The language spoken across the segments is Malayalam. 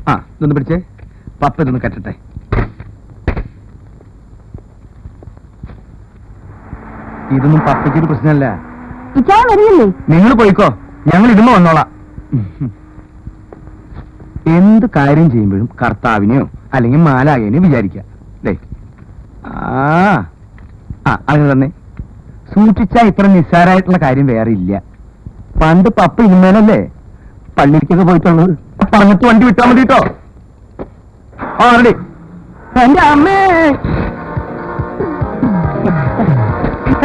ആ ഇതൊന്ന് പിടിച്ചേ, പപ്പ ഇതൊന്ന് കെട്ടട്ടെ. ഇതൊന്നും പപ്പയ്ക്കൊരു പ്രശ്നമല്ല. നിങ്ങൾ പോയിക്കോ, ഞങ്ങൾ ഇടുമ്പോ വന്നോളാം. എന്ത് കാര്യം ചെയ്യുമ്പോഴും കർത്താവിനെയോ അല്ലെങ്കിൽ മാലാകേനെയോ വിചാരിക്കാം. അല്ലേ? അങ്ങനെ തന്നെ സൂക്ഷിച്ചാ ഇത്ര നിസ്സാരമായിട്ടുള്ള കാര്യം വേറെ ഇല്ല. പണ്ട് പപ്പ ഇന്നലല്ലേ പള്ളിക്കൊക്കെ പോയിട്ടുള്ളത്. പറഞ്ഞിട്ട് വണ്ടി വിട്ടാൽ മതി കേട്ടോ. റെഡി. എന്റെ അമ്മേ,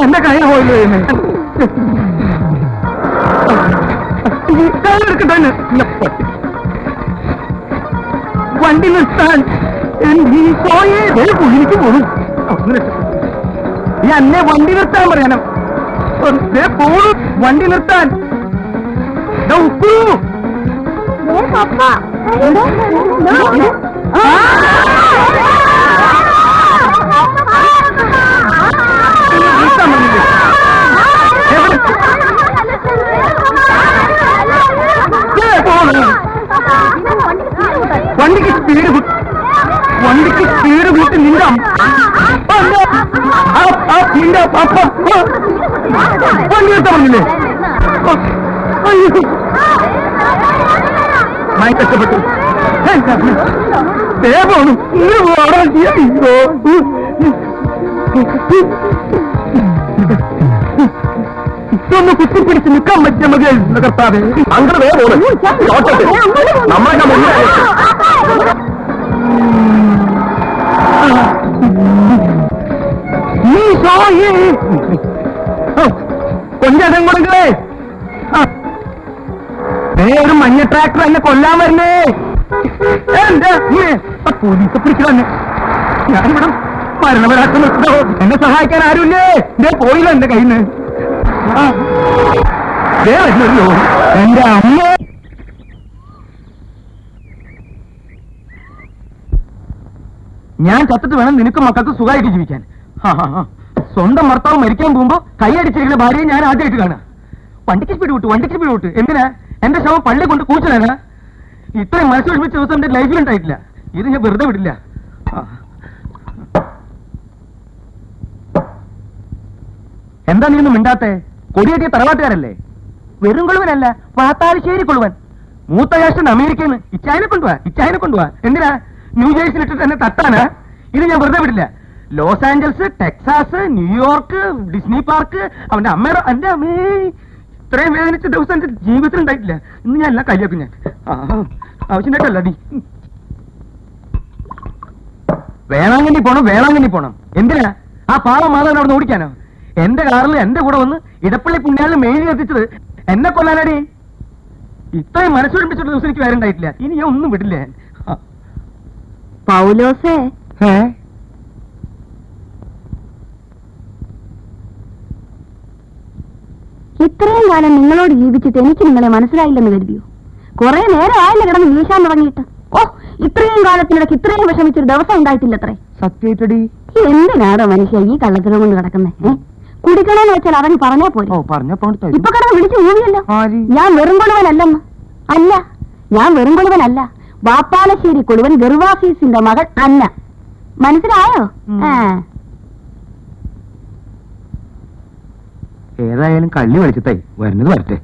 എന്റെ കൈ പോയില്ലേ? കൈയെടുക്കട്ടെ. വണ്ടി നിർത്താൻ കുഴിക്ക് പോകും. ഈ അന്നെ വണ്ടി നിർത്താൻ പറയാനും പോണു. വണ്ടി നിർത്താൻ വണ്ടിക്ക് സ്പീഡ് കൂട്ടി നിന്റെ പപ്പ വണ്ടി നിർത്താൻ പറഞ്ഞില്ലേ? മായി കഷ്ടപ്പെട്ടു. പോണു ഇതൊന്ന് കുത്തിപ്പിടിച്ച് നിൽക്കാൻ പറ്റിയ മതി കർത്താവേ. അങ്ങനെ കൊഞ്ചം കൊടുക്കേ. ഒരു മഞ്ഞ ട്രാക്ടർ എന്നെ കൊല്ലാൻ വരുന്നേ. എന്റെ പോലീസ് പിടിക്കണന്നെ. ഞാനിവിടെ മരണപരാക്ഷം നിർത്തോ. എന്നെ സഹായിക്കാൻ ആരുമില്ലേ? ഇതേ പോയില്ല എന്റെ കയ്യിൽ നിന്ന്. എന്റെ അമ്മ, ഞാൻ ചത്തിട്ട് വേണം നിനക്കും മക്കൾക്ക് സുഖമായിട്ട് ജീവിക്കാൻ. സ്വന്തം ഭർത്താവ് മരിക്കാൻ പോകുമ്പോ കൈയടിച്ചിരിക്കുന്ന ഭാര്യയെ ഞാൻ ആദ്യമായിട്ട് കാണാം. വണ്ടിക്ക് സ്പീഡ് വിട്ടു. എന്തിനാ? എന്റെ ശവം പള്ളി കൊണ്ട് കൂച്ചലാണ്. ഇത്രയും മനസ്സ് വിളിപ്പിച്ച ദിവസം എന്റെ ലൈഫിൽ ഉണ്ടായിട്ടില്ല. ഇത് ഞാൻ വെറുതെ വിടില്ല. എന്താ നീ ഒന്നും മിണ്ടാത്തെ? കൊടിയേറ്റിയ തറവാട്ടുകാരല്ലേ? വെറും കൊളുവനല്ല, പാത്താളിശ്ശേരി കൊളുവൻ. മൂത്ത ജ്യേഷ്ഠൻ അമേരിക്കയിൽ നിന്ന് ഇച്ചായനെ കൊണ്ടുപോവാ. എന്തിനാ? ന്യൂജേഴ്സിൽ ഇട്ടിട്ട് എന്നെ തട്ടാനാ? ഇത് ഞാൻ വെറുതെ വിടില്ല. Los Angeles, Texas, New York, Disney park, അവന്റെ അമ്മയുടെ എന്റെ അമ്മേ ഇത്രയും വേദനിച്ച ദിവസം എന്റെ ജീവിതത്തിൽ ഉണ്ടായിട്ടില്ല. ഇന്ന് ഞാൻ എല്ലാം കയ്യാക്കും. ഞാൻ ആവശ്യമായിട്ടല്ല ഡി. വേളാങ്കണ്ണി പോണം. എന്തിനാ? ആ പാവം മാധവൻ അവിടെ ഓടിക്കാനോ? എന്റെ കാറിൽ എന്റെ കൂടെ വന്ന് ഇടപ്പള്ളി പുണ്യാലിന് മെയിൻ എത്തിച്ചത് എന്നെ കൊല്ലാനടി. ഇത്രയും മനസ്സുപിടിപ്പിച്ചിട്ട് ദിവസം എനിക്ക് വേറെ ഉണ്ടായിട്ടില്ല. ഇനി ഞാൻ ഒന്നും വിടില്ല. പൗലോസേ, ഇത്രയും കാലം നിങ്ങളോട് ജീവിച്ചിട്ട് എനിക്ക് നിങ്ങളെ മനസ്സിലായില്ലെന്ന് കരുതിയോ? കുറെ നേരം ആയില്ല കിടന്ന് വീശാൻ തുടങ്ങിയിട്ട്. ഓ, ഇത്രയും കാലത്തിനിടയ്ക്ക് ഇത്രയും വിഷമിച്ചൊരു ദിവസം ഉണ്ടായിട്ടില്ലത്രേ. സത്യായിട്ടടി. എന്തിനാടോ മനുഷ്യ ഈ കള്ളത്തിലും കൊണ്ട് കിടക്കുന്നേ? കുടിക്കണമെന്ന് വെച്ചാൽ അതങ്ങ് പറഞ്ഞാ പോരെ. ഇപ്പൊ കിടന്ന് വിളിച്ചു ഊവിയല്ലോ. ഞാൻ വെറും കൊളുവനല്ലെന്ന്. അല്ല, ഞാൻ വെറും കൊളുവനല്ല. വാപ്പാലശ്ശേരി കൊളുവൻ ഗർവാസീസിന്റെ മകൾ അന്ന. മനസ്സിലായോ? ഏതായാലും കള്ളി വലിച്ചത്തായി വരുന്നത് വരട്ടെ.